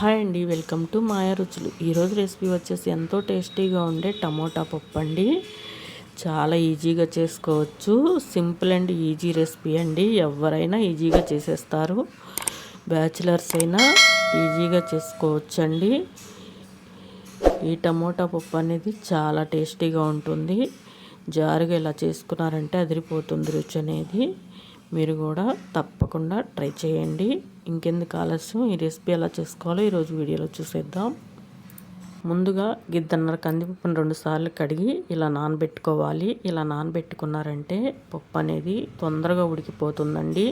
Hi అండి, welcome to మాయా రుచులు. ఈరోజు రెసిపీ వచ్చేసి ఎంతో టేస్టీగా ఉండే టమోటా పప్పు అండి. చాలా ఈజీగా చేసుకోవచ్చు. సింపుల్ అండ్ ఈజీ రెసిపీ అండి. ఎవరైనా ఈజీగా చేసేస్తారు. బ్యాచిలర్స్ అయినా ఈజీగా చేసుకోవచ్చండి. ఈ టమోటా పప్పు అనేది చాలా టేస్టీగా ఉంటుంది. జారుగా ఇలా చేసుకున్నారంటే అదిరిపోతుంది రుచి అనేది. మీరు కూడా తప్పకుండా ట్రై చేయండి. ఇంకెందుకు ఆలస్యం, ఈ రెసిపీ ఎలా చేసుకోవాలో ఈరోజు వీడియోలో చూసేద్దాం. ముందుగా గిద్దన్నర కందిపప్పును 2 సార్లు కడిగి ఇలా నానబెట్టుకోవాలి. ఇలా నానబెట్టుకున్నారంటే పప్పు అనేది తొందరగా ఉడికిపోతుందండి.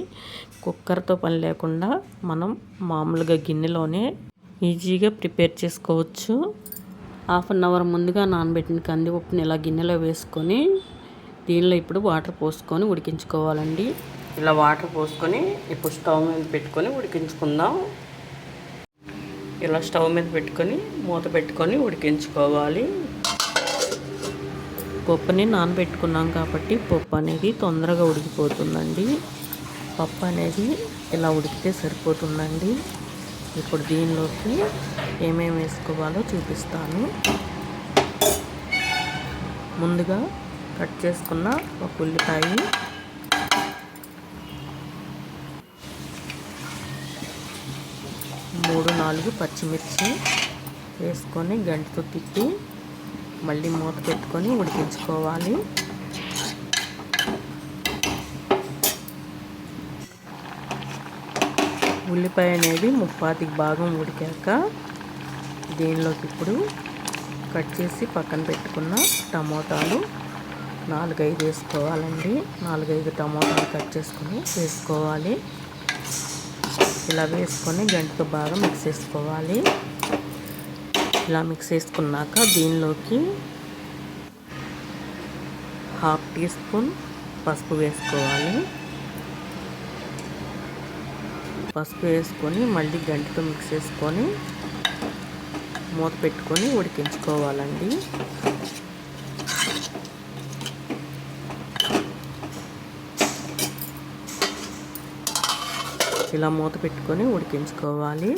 కుక్కర్తో పని లేకుండా మనం మామూలుగా గిన్నెలోనే ఈజీగా ప్రిపేర్ చేసుకోవచ్చు. 1/2 అవర్ ముందుగా నానబెట్టిన కందిపప్పుని ఇలా గిన్నెలో వేసుకొని దీనిలో ఇప్పుడు వాటర్ పోసుకొని ఉడికించుకోవాలండి. ఇలా వాటర్ పోసుకొని ఇప్పుడు స్టవ్ మీద పెట్టుకొని ఉడికించుకుందాం. ఇలా స్టవ్ మీద పెట్టుకొని మూత పెట్టుకొని ఉడికించుకోవాలి. పప్పుని నానబెట్టుకున్నాం కాబట్టి పప్పు అనేది తొందరగా ఉడికిపోతుందండి. పప్పు అనేది ఇలా ఉడికితే సరిపోతుందండి. ఇప్పుడు దీనిలోకి ఏమేమి వేసుకోవాలో చూపిస్తాను. ముందుగా కట్ చేసుకున్న ఒక ఉల్లిపాయ, 3-4 పచ్చిమిర్చి వేసుకొని గంటతో తిప్పి మళ్ళీ మూత పెట్టుకొని ఉడికించుకోవాలి. ఉల్లిపాయ అనేది 3/4 భాగం ఉడికాక దీనిలోకి ఇప్పుడు కట్ చేసి పక్కన పెట్టుకున్న టమోటాలు 4-5 వేసుకోవాలండి. 4-5 టమోటాలు కట్ చేసుకొని వేసుకోవాలి. ఇలా వేసుకొని గంటతో బాగా మిక్స్ చేసుకోవాలి. ఇలా మిక్స్ చేసుకున్నాక దీనిలోకి 1/2 టీ స్పూన్ పసుపు వేసుకోవాలి. పసుపు వేసుకొని మళ్ళీ గంటతో మిక్స్ చేసుకొని మూత పెట్టుకొని ఉడికించుకోవాలండి. ఇలా మూత పెట్టుకొని ఉడికించుకోవాలి.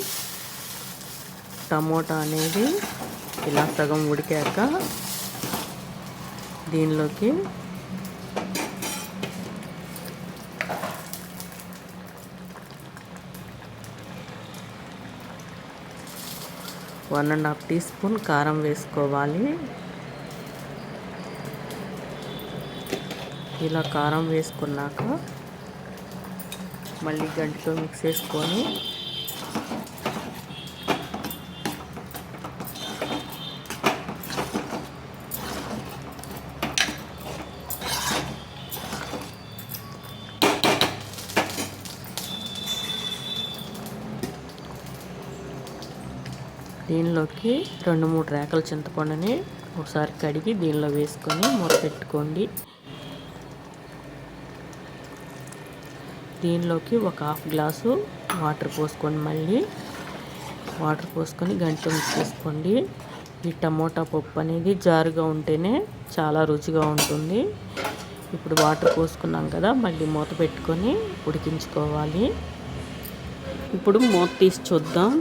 టమోటా అనేది ఇలా సగం ఉడికాక దీనిలోకి one and half teaspoon కారం వేసుకోవాలి. ఇలా కారం వేసుకున్నాక మళ్ళీ గంటతో మిక్స్ చేసుకొని దీనిలోకి 2-3 రేకల చింతపండుని ఒకసారి కడిగి దీనిలో వేసుకొని మూత పెట్టుకోండి. దీనిలోకి ఒక 1/2 గ్లాసు వాటర్ పోసుకొని మళ్ళీ వాటర్ పోసుకొని గంటతో మిక్స్ చేసుకోండి. ఈ టమోటా పప్పు అనేది జారుగా ఉంటేనే చాలా రుచిగా ఉంటుంది. ఇప్పుడు వాటర్ పోసుకున్నాం కదా, మళ్ళీ మూత పెట్టుకొని ఉడికించుకోవాలి. ఇప్పుడు మూత తీసి చూద్దాం.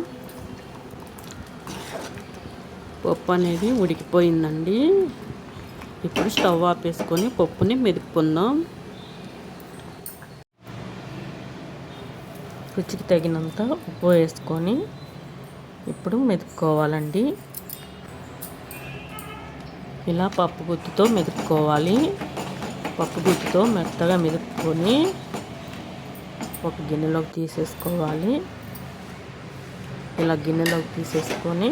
పప్పు అనేది ఉడికిపోయిందండి. ఇప్పుడు స్టవ్ ఆపేసుకొని పప్పుని మెదుపుకుందాం. రుచికి తగినంత ఉప్పు వేసుకొని ఇప్పుడు మెదుపుకోవాలండి. ఇలా పప్పు గుత్తితో మెదుపుకోవాలి. పప్పు గుత్తితో మెత్తగా మెదుపుకొని ఒక గిన్నెలోకి తీసేసుకోవాలి. ఇలా గిన్నెలోకి తీసేసుకొని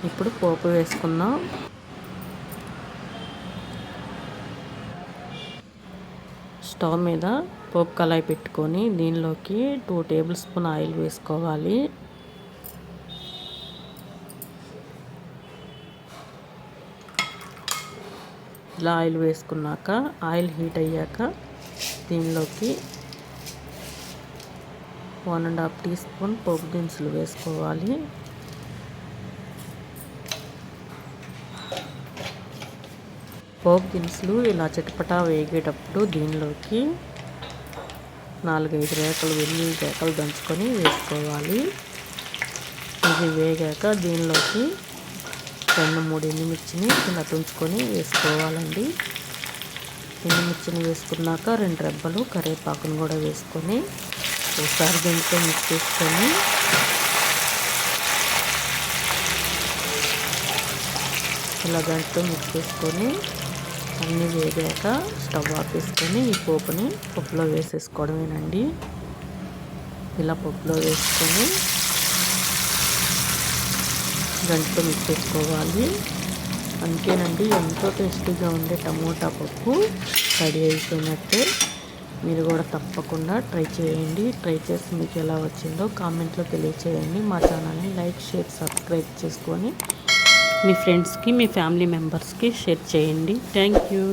ఇప్పుడు పోపు వేసుకుందాం. స్టవ్ మీద పోపు కళాయి పెట్టుకొని దీనిలోకి 2 టేబుల్ స్పూన్ ఆయిల్ వేసుకోవాలి. ఇలా ఆయిల్ వేసుకున్నాక ఆయిల్ హీట్ అయ్యాక దీనిలోకి 1.5 టీ స్పూన్ పోపు దినుసులు వేసుకోవాలి. పోపు దినుసులు ఇలా చిటపటా వేగేటప్పుడు దీనిలోకి 4-5 రేకలు వెల్లుల్లి రేకలు దంచుకొని వేసుకోవాలి. ఇది వేగాక దీనిలోకి 2-3 ఎండుమిర్చిని ఇలా తుంచుకొని వేసుకోవాలండి. ఎండుమిర్చిని వేసుకున్నాక 2 రెబ్బలు కరివేపాకును కూడా వేసుకొని ఒకసారి దీంతో మిక్స్ చేసుకొని ఇలా దాంట్లో మిక్స్ చేసుకొని అన్నీ వేగాక స్టవ్ ఆపేసుకొని ఈ పోపుని పప్పులో వేసేసుకోవడమేనండి. ఇలా పప్పులో వేసుకొని గంటతో మిక్స్ చేసుకోవాలి. అంతేనండి, ఎంతో టేస్టీగా ఉండే టమోటా పప్పు రెడీ అయిపోయినట్టే. మీరు కూడా తప్పకుండా ట్రై చేయండి. ట్రై చేసి మీకు ఎలా వచ్చిందో కామెంట్లో తెలియచేయండి. మా ఛానల్ని లైక్, షేర్, సబ్స్క్రైబ్ చేసుకొని మీ ఫ్రెండ్స్కి, మీ ఫ్యామిలీ మెంబర్స్కి షేర్ చేయండి. Thank you.